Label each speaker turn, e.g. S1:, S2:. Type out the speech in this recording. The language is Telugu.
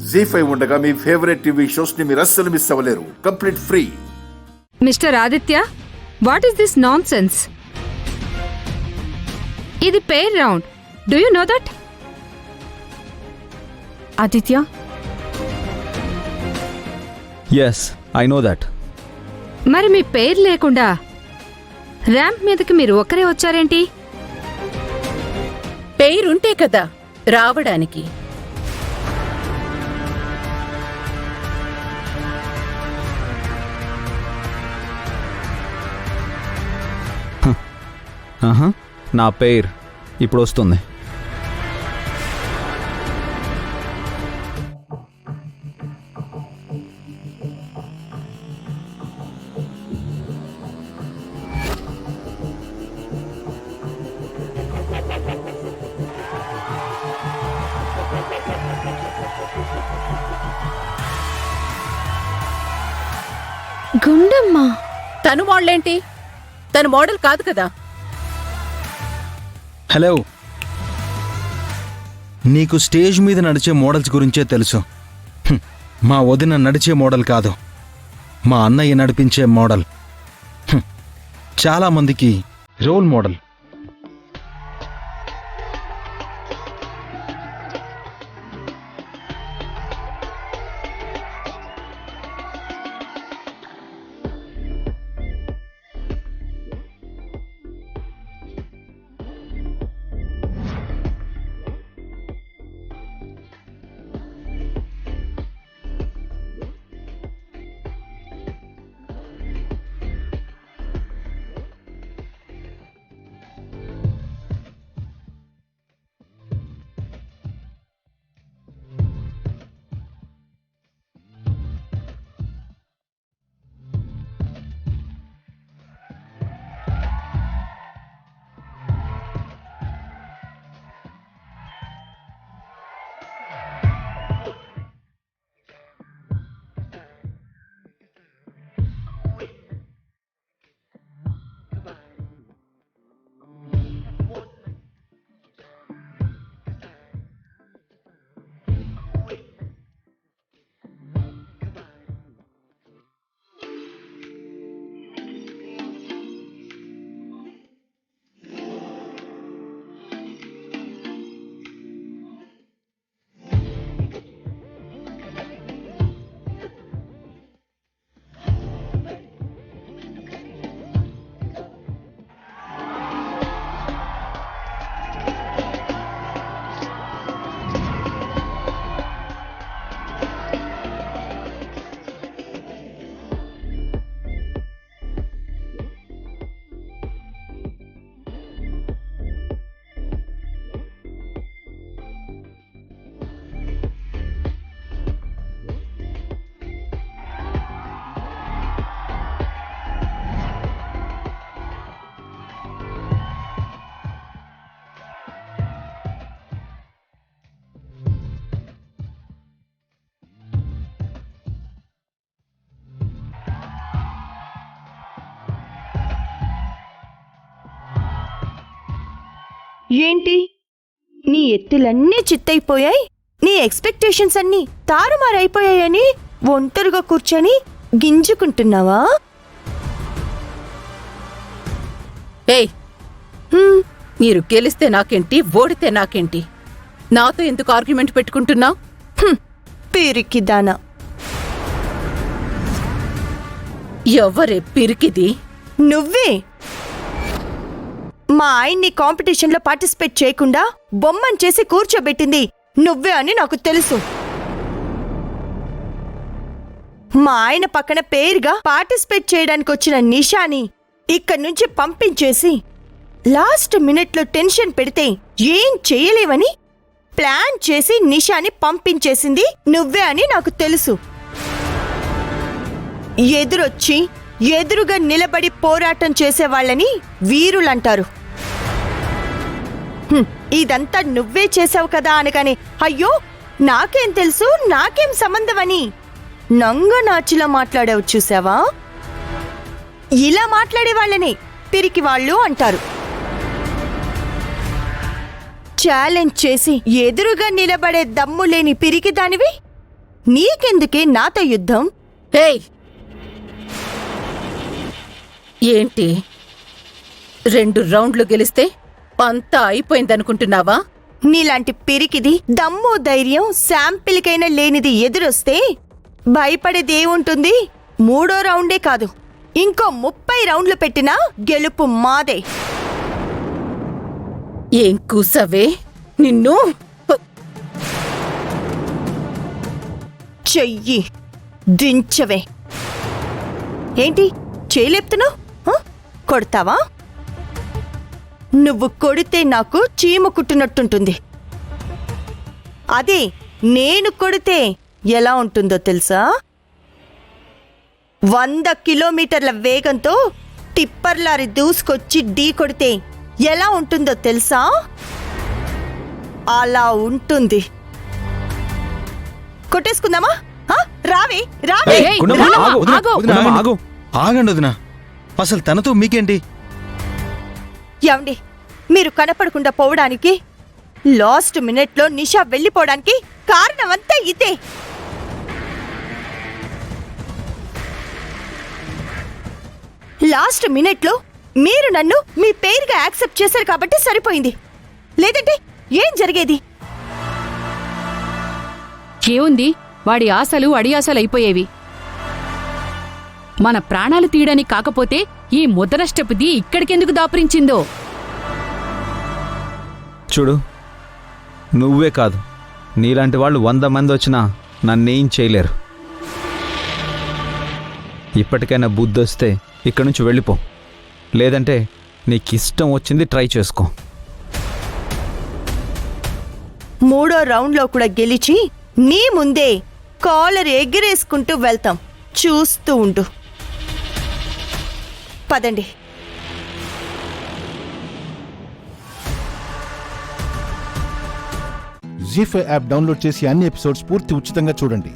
S1: జీ5 ఉండగా మీ ఫేవరెట్ టీవీ షోస్ ని మీరు అస్సలు మిస్ అవ్వలేరు. Complete free.
S2: Mister Aditya, what is this nonsense? ఇది pair round. Do you know that?
S3: Aditya,
S4: yes I know that.
S2: మరి మీ పేరు లేకుండా ర్యాంప్ మీదకి మీరు ఒక్కరే వచ్చారేంటి?
S5: పేరుంటే కదా రావడానికి.
S4: నా పేరు ఇప్పుడు వస్తుంది.
S3: గుండమ్మ.
S5: తను మోడలేంటి? తను మోడల్ కాదు కదా.
S6: హలో, నీకు స్టేజ్ మీద నడిచే మోడల్స్ గురించే తెలుసు. మా వదిన నడిచే మోడల్ కాదు, మా అన్నయ్య నడిపించే మోడల్. చాలా మందికి రోల్ మోడల్.
S3: ఏంటి, నీ ఎత్తులన్నీ చిత్తైపోయాయి, నీ ఎక్స్పెక్టేషన్స్ అన్నీ తారుమారైపోయాయని ఒంటరిగా కూర్చొని గింజుకుంటున్నావా?
S5: ఏయ్, మీరు గెలిస్తే నాకేంటి, ఓడితే నాకేంటి? నాతో ఎందుకు ఆర్గ్యుమెంట్ పెట్టుకుంటున్నావు?
S3: పిరికిదానా.
S5: ఎవరే పిరికిది?
S3: నువ్వే. మా ఆయన్ని కాంపిటీషన్లో పార్టిసిపేట్ చేయకుండా బొమ్మను చేసి కూర్చోబెట్టింది నువ్వే అని నాకు తెలుసు. మా ఆయన పక్కన పేరుగా పార్టిసిపేట్ చేయడానికి వచ్చిన నిషాని ఇక్కడి నుంచి పంపించేసి లాస్ట్ మినిట్లో టెన్షన్ పెడితే ఏం చేయలేవని ప్లాన్ చేసి నిషాని పంపించేసింది నువ్వే అని నాకు తెలుసు. ఎదురుగా నిలబడి పోరాటం చేసేవాళ్ళని వీరులంటారు. ఇదంతా నువ్వే చేసావు కదా అనగానే అయ్యో నాకేం తెలుసు, నాకేం సంబంధమని నంగనాచిలా మాట్లాడావు చూసావా? ఇలా మాట్లాడే వాళ్ళని పిరికి వాళ్ళు అంటారు. ఛాలెంజ్ చేసి ఎదురుగా నిలబడే దమ్ము లేని పిరికి దానివి నీకెందుకే నాతో యుద్ధం?
S5: ఏయ్ ఏంటి 2 రౌండ్లు గెలిస్తే అంతా అయిపోయిందనుకుంటున్నావా?
S3: నీలాంటి పిరికిది దమ్ము ధైర్యం శాంపిల్కైనా లేనిది ఎదురొస్తే భయపడేదేముంటుంది? 3వ రౌండే కాదు, ఇంకో 30 రౌండ్లు పెట్టినా గెలుపు మాదే.
S5: ఏం కూసవే నిన్ను?
S3: చెయ్యి దించవే. ఏంటి చేయలేపుతున్నావు? కొడతావా? నువ్వు కొడితే నాకు చీమ కుట్టినట్టుంటుంది. అదే నేను కొడితే ఎలా ఉంటుందో తెలుసా? 100 కిలోమీటర్ల వేగంతో టిప్పర్ లారీ దూసుకొచ్చి ఢీ కొడితే ఎలా ఉంటుందో తెలుసా? అలా ఉంటుంది. కొట్టేసుకుందామా? రావే రావే.
S2: ఏయ్,
S6: గుండమ్మ,
S2: వదినమ్మ,
S6: ఆగు, వదిన,
S2: ఆగు.
S6: వదిన, ఆగు. ఆగండి వదినా. అసలు తనతో మీకేంటి?
S3: ఏమండి, మీరు కనపడకుండా పోవడానికి, లాస్ట్ మినిట్లో నిషా వెళ్ళిపోవడానికి కారణమంతా ఇదే. లాస్ట్ మినిట్లో మీరు నన్ను మీ పేరుగా యాక్సెప్ట్ చేశారు కాబట్టి సరిపోయింది. లేదంటే ఏం జరిగేది?
S7: ఏముంది, వాడి ఆశలు అడియాసలు అయిపోయేవి. మన ప్రాణాలు తీయడానికి కాకపోతే ఈ ముద్ర స్టెప్ది ఇక్కడికెందుకు దాపురించిందో.
S4: చూడు, నువ్వే కాదు, నీలాంటి వాళ్ళు 100 మంది వచ్చినా నన్నేం చేయలేరు. ఇప్పటికైనా బుద్ధి వస్తే ఇక్కడి నుంచి వెళ్ళిపో, లేదంటే నీకిష్టం వచ్చింది ట్రై చేసుకో.
S3: 3వ రౌండ్లో కూడా గెలిచి నీ ముందే కాలర్ ఎగిరేసుకుంటూ వెళ్తాం. చూస్తూ ఉండు. పదండి.
S8: జీ5 యాప్ డౌన్లోడ్ చేసి అన్ని ఎపిసోడ్స్ పూర్తి ఉచితంగా చూడండి.